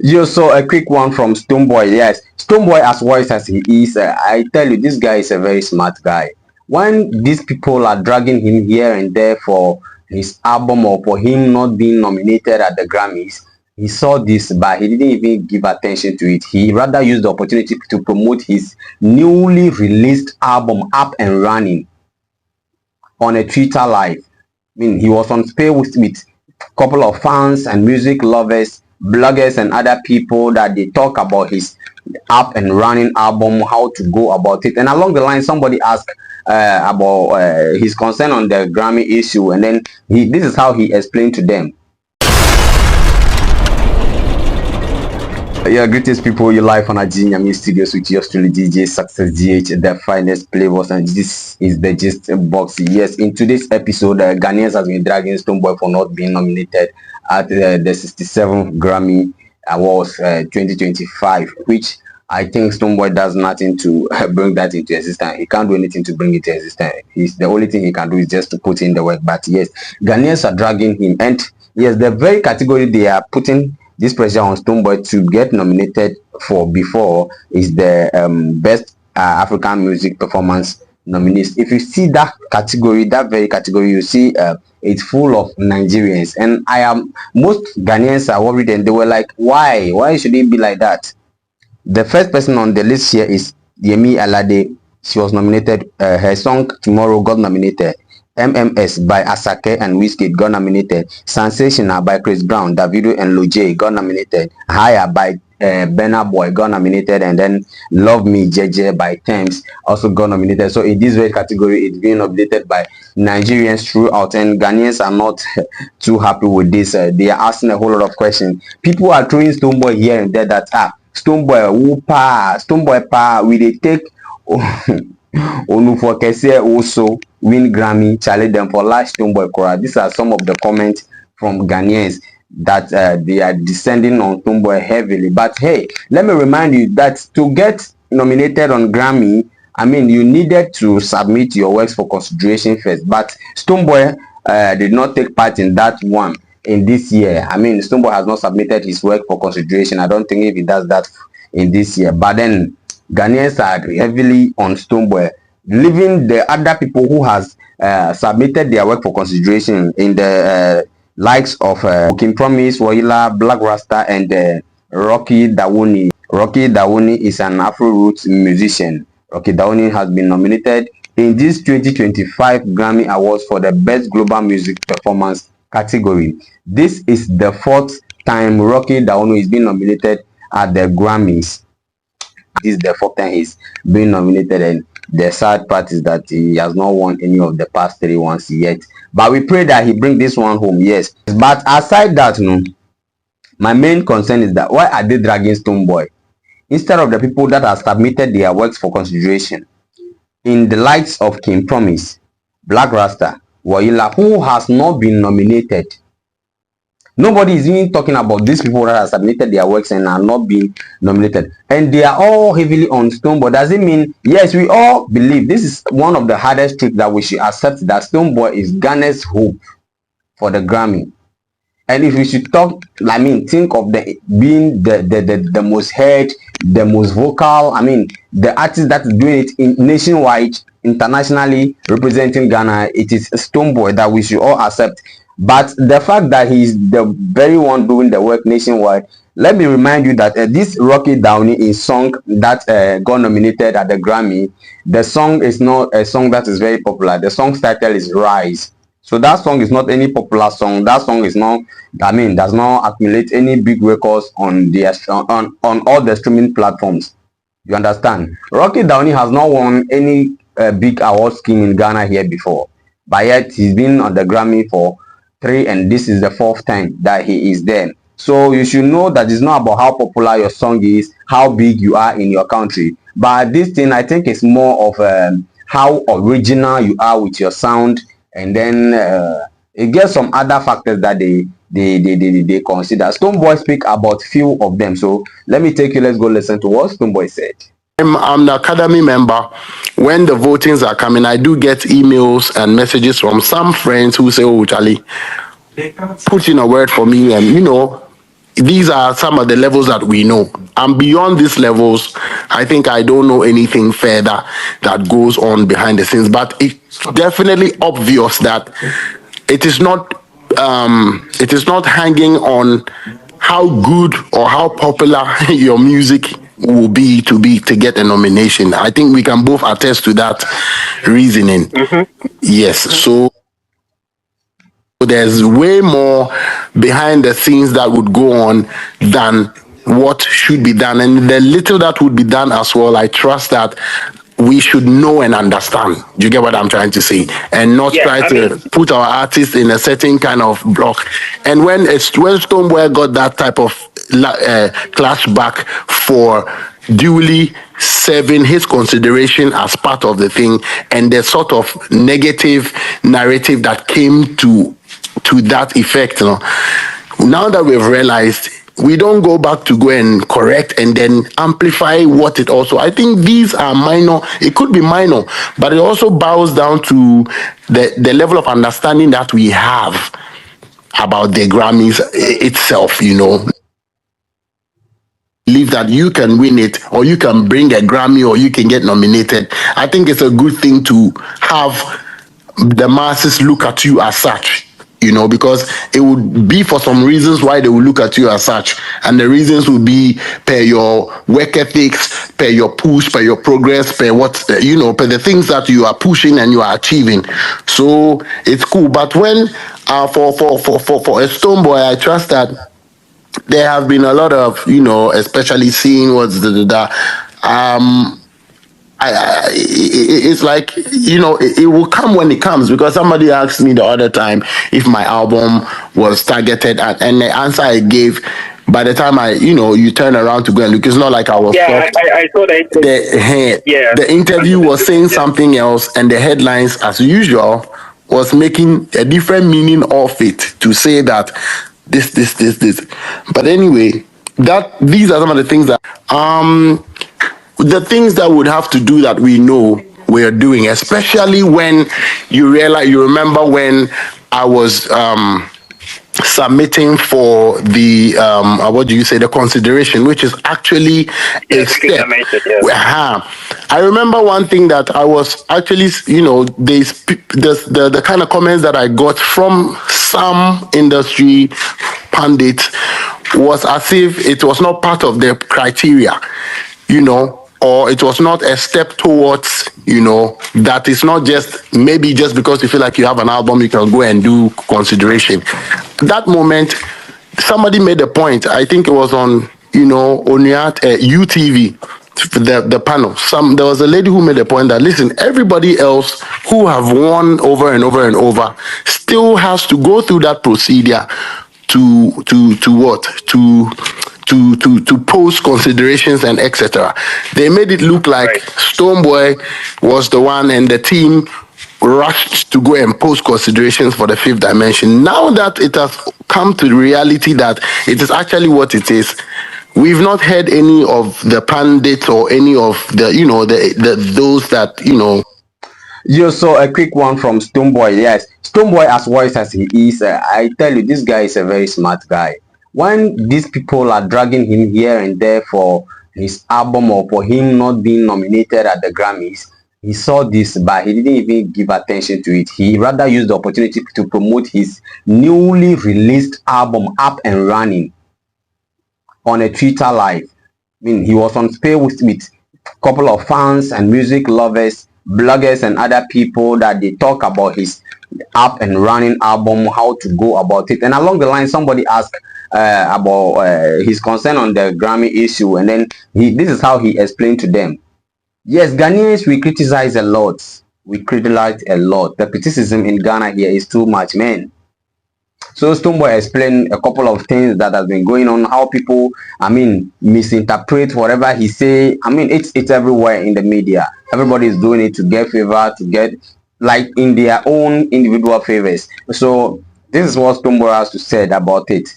You saw a quick one from Stonebwoy. Yes, Stonebwoy, as wise as he is, I tell you, this guy is a very smart guy. When these people are dragging him here and there for his album or for him not being nominated at the Grammys, he saw this, but he didn't even give attention to it. He rather used the opportunity to promote his newly released album, Up and Running, on a Twitter live. I mean, he was on space with a couple of fans and music lovers, bloggers, and other people that they talk about his up and running album, how to go about it. And along the line, somebody asked about his concern on the Grammy issue, and then this is how he explained to them. Yeah, greetings people, you live on Ajinami Studios with yours truly DJ Success GH, the finest players, and this is the gist box. Yes, in today's episode, Ghanaians has been dragging Stonebwoy for not being nominated at the 67th Grammy Awards 2025, which I think Stonebwoy does nothing to bring that into existence. He can't do anything to bring it to existence. The only thing he can do is just to put in the work. But yes, Ghanaians are dragging him, and yes, the very category they are putting this pressure on Stonebwoy to get nominated for before is the best African music performance nominees. If you see that category, that very category, you see it's full of Nigerians, and most Ghanaians are worried, and they were like, why should it be like that? The first person on the list here is Yemi Alade. She was nominated. Her song Tomorrow got nominated. MMS by Asake and Wizkid got nominated. Sensational by Chris Brown, Davido and Lojay got nominated. Higher by Burna Boy got nominated, and then Love Me JJ by Thames also got nominated. So in this very category, it's being updated by Nigerians throughout, and Ghanaians are not too happy with this. They are asking a whole lot of questions. People are throwing Stonebwoy here and there that Stonebwoy whoop Stonebwoy pa we they take Onufo Kese also win Grammy, challenge them for last Stonebwoy Kora. These are some of the comments from Ghanaians that they are descending on Stonebwoy heavily. But hey, let me remind you that to get nominated on Grammy, I mean, you needed to submit your works for consideration first. But Stonebwoy did not take part in that one in this year. I mean, Stonebwoy has not submitted his work for consideration. I don't think if he does that in this year. But then Ghanaians are heavily on Stonebwoy, leaving the other people who has submitted their work for consideration in the likes of King Promise, Wahila, Black Rasta, and Rocky Dawuni. Rocky Dawuni is an Afro roots musician. Rocky Dawuni has been nominated in this 2025 Grammy Awards for the Best Global Music Performance category. This is the fourth time Rocky Dawuni is being nominated at the Grammys. This is the fourth time he's being nominated, and the sad part is that he has not won any of the past 3 ones yet. But we pray that he bring this one home, yes. But aside that, my main concern is that why are they dragging Stonebwoy instead of the people that have submitted their works for consideration? In the likes of King Promise, Black Rasta, Wahila, who has not been nominated. Nobody is even talking about these people that have submitted their works and are not being nominated. And they are all heavily on Stonebwoy. Does it mean, yes, we all believe this is one of the hardest truths that we should accept, that Stonebwoy is Ghana's hope for the Grammy. And if we should talk, I mean, think of being the most heard, the most vocal, I mean, the artist that is doing it nationwide, internationally, representing Ghana, it is Stonebwoy that we should all accept. But the fact that he's the very one doing the work nationwide, let me remind you that this Rocky Dawuni is song that got nominated at the Grammy. The song is not a song that is very popular. The song's title is Rise. So that song is not any popular song. That song is not, I mean, does not accumulate any big records on the on all the streaming platforms. You understand? Rocky Dawuni has not won any big award scheme in Ghana here before, but yet he's been on the Grammy for 3, and this is the 4th time that he is there. So you should know that it's not about how popular your song is, how big you are in your country, but this thing I think is more of how original you are with your sound, and then it gets some other factors that they consider. Stonebwoy speak about few of them, so let me take you, let's go listen to what Stonebwoy said. I'm the academy member. When the votings are coming, I do get emails and messages from some friends who say, "Oh, Charlie, put in a word for me," and these are some of the levels that we know. And beyond these levels, I think I don't know anything further that goes on behind the scenes. But it's definitely obvious that it is not it is not hanging on how good or how popular your music will be to get a nomination. I think we can both attest to that reasoning. Yes. So there's way more behind the scenes that would go on than what should be done. And the little that would be done as well, I trust that we should know and understand. Do you get what I'm trying to say? And not Yeah, try I to mean, put our artists in a certain kind of block. And when Stonebwoy got that type of clash back for duly serving his consideration as part of the thing, and the sort of negative narrative that came to that effect, now that we've realized, we don't go back to go and correct and then amplify what it also. I think these are minor. It could be minor, but it also bows down to the level of understanding that we have about the Grammys itself. Believe that you can win it, or you can bring a Grammy, or you can get nominated. I think it's a good thing to have the masses look at you as such, because it would be for some reasons why they will look at you as such. And the reasons will be per your work ethics, per your push, per your progress, per per the things that you are pushing and you are achieving. So it's cool. But when for a Stonebwoy, I trust that there have been a lot of, especially seeing what's um it's like, it will come when it comes, because somebody asked me the other time if my album was targeted at, and the answer I gave, by the time you turn around to go and look, it's not like I was yeah, stopped. I saw that. Yeah, The interview was saying yeah, something else, and the headlines, as usual, was making a different meaning of it to say that this. But anyway, that these are some of the things that the things that would have to do that we know we're doing, especially when you remember when I was submitting for the what do you say, the consideration, which is actually a yeah, step. I mentioned, yeah. I remember one thing that I was actually, the kind of comments that I got from some industry pundits was as if it was not part of the criteria, or it was not a step towards, that is not just maybe just because you feel like you have an album, you can go and do consideration. That moment, somebody made a point. I think it was on, Oniat UTV, the panel. There was a lady who made a point that, listen, everybody else who have won over and over and over still has to go through that procedure to what to post considerations and etc. They made it look like Right. Stonebwoy was the one, and the team rushed to go and post considerations for the fifth dimension. Now that it has come to reality that it is actually what it is, we've not heard any of the pundits or any of the those that You saw a quick one from Stonebwoy. Yes, Stonebwoy, as wise as he is, I tell you, this guy is a very smart guy. When these people are dragging him here and there for his album or for him not being nominated at the Grammys, he saw this, but he didn't even give attention to it. He rather used the opportunity to promote his newly released album, Up and Running, on a Twitter live. I mean, he was on space with a couple of fans and music lovers, bloggers, and other people that they talk about his Up and Running album, how to go about it. And along the line, somebody asked about his concern on the Grammy issue, and then this is how he explained to them. Yes, Ghanaians, we criticize a lot. We criticize a lot. The criticism in Ghana here is too much, man. So Stonebwoy explained a couple of things that has been going on, how people, misinterpret whatever he say. It's everywhere in the media. Everybody is doing it to get favor, to get like in their own individual favors. So this is what Stonebwoy has to say about it.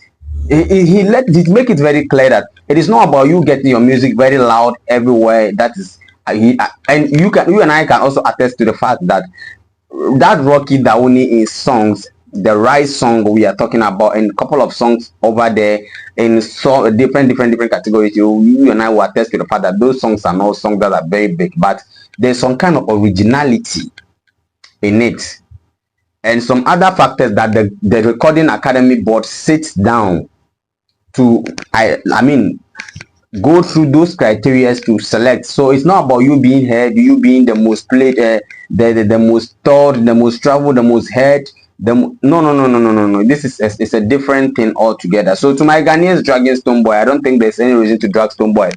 He make it very clear that it is not about you getting your music very loud everywhere. That is, and you and I can also attest to the fact that Rocky Dawuni in songs, the right song we are talking about, and a couple of songs over there in so different categories. You and I will attest to the fact that those songs are not songs that are very big, but there's some kind of originality in it, and some other factors that the Recording Academy Board sits down to I mean go through those criteria to select. So it's not about you being heard, you being the most played, the most thought, the most traveled, the most heard. No. This is it's a different thing altogether. So to my Ghanaians dragging Stonebwoy, I don't think there's any reason to drag Stonebwoy.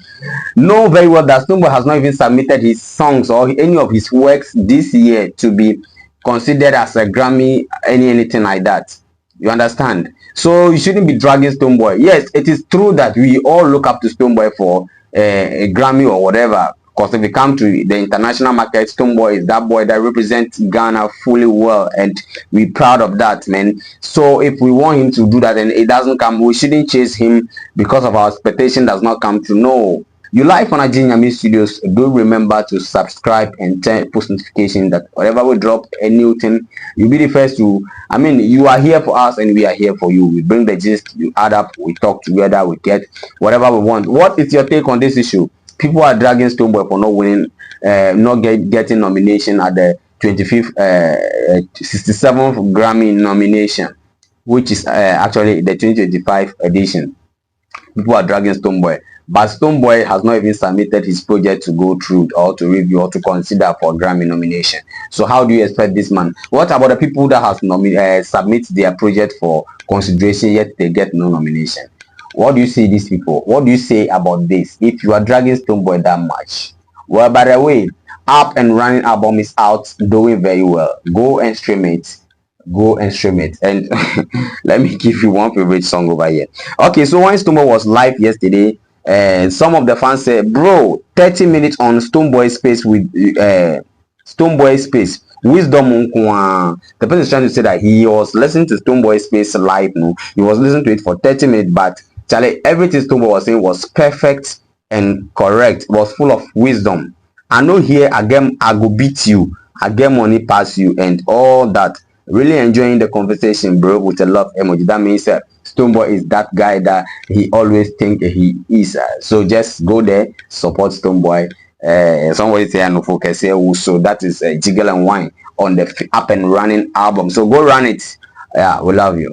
Know very well that Stonebwoy has not even submitted his songs or any of his works this year to be considered as a Grammy, anything like that. You understand? So you shouldn't be dragging Stonebwoy. Yes, it is true that we all look up to Stonebwoy for a Grammy or whatever. Because if we come to the international market, Stonebwoy is that boy that represents Ghana fully well, and we're proud of that, man. So if we want him to do that and it doesn't come, we shouldn't chase him because of our expectation does not come to know. You like on Ghanaian Studios, do remember to subscribe and turn post notification that whatever we drop a new thing, you'll be the first to. I mean, you are here for us and we are here for you. We bring the gist, you add up, we talk together, we get whatever we want. What is your take on this issue? People are dragging Stonebwoy for not winning, getting nomination at the 25th, 67th Grammy nomination, which is actually the 2025 edition. People are dragging Stonebwoy, but Stonebwoy has not even submitted his project to go through or to review or to consider for Grammy nomination. So how do you expect this man? What about the people that has submit their project for consideration yet they get no nomination? What do you see these people? What do you say about this? If you are dragging Stonebwoy that much, well, by the way, Up and Running album is out, doing very well. Go and stream it. Go and stream it. And let me give you one favorite song over here. Okay, so when Stonebwoy was live yesterday, some of the fans said, bro, 30 minutes on Stonebwoy space with Stonebwoy space. Wisdom. The person is trying to say that he was listening to Stonebwoy space live. No, he was listening to it for 30 minutes, but Charlie, everything Stonebwoy was saying was perfect and correct. It was full of wisdom. I know here again I go beat you, I get money pass you, and all that. Really enjoying the conversation, bro, with a love emoji. That means Stonebwoy is that guy that he always think he is. So just go there, support Stonebwoy. Somebody say I no focus here. So that is Jiggle and Wine on the Up and Running album. So go run it. Yeah, we love you.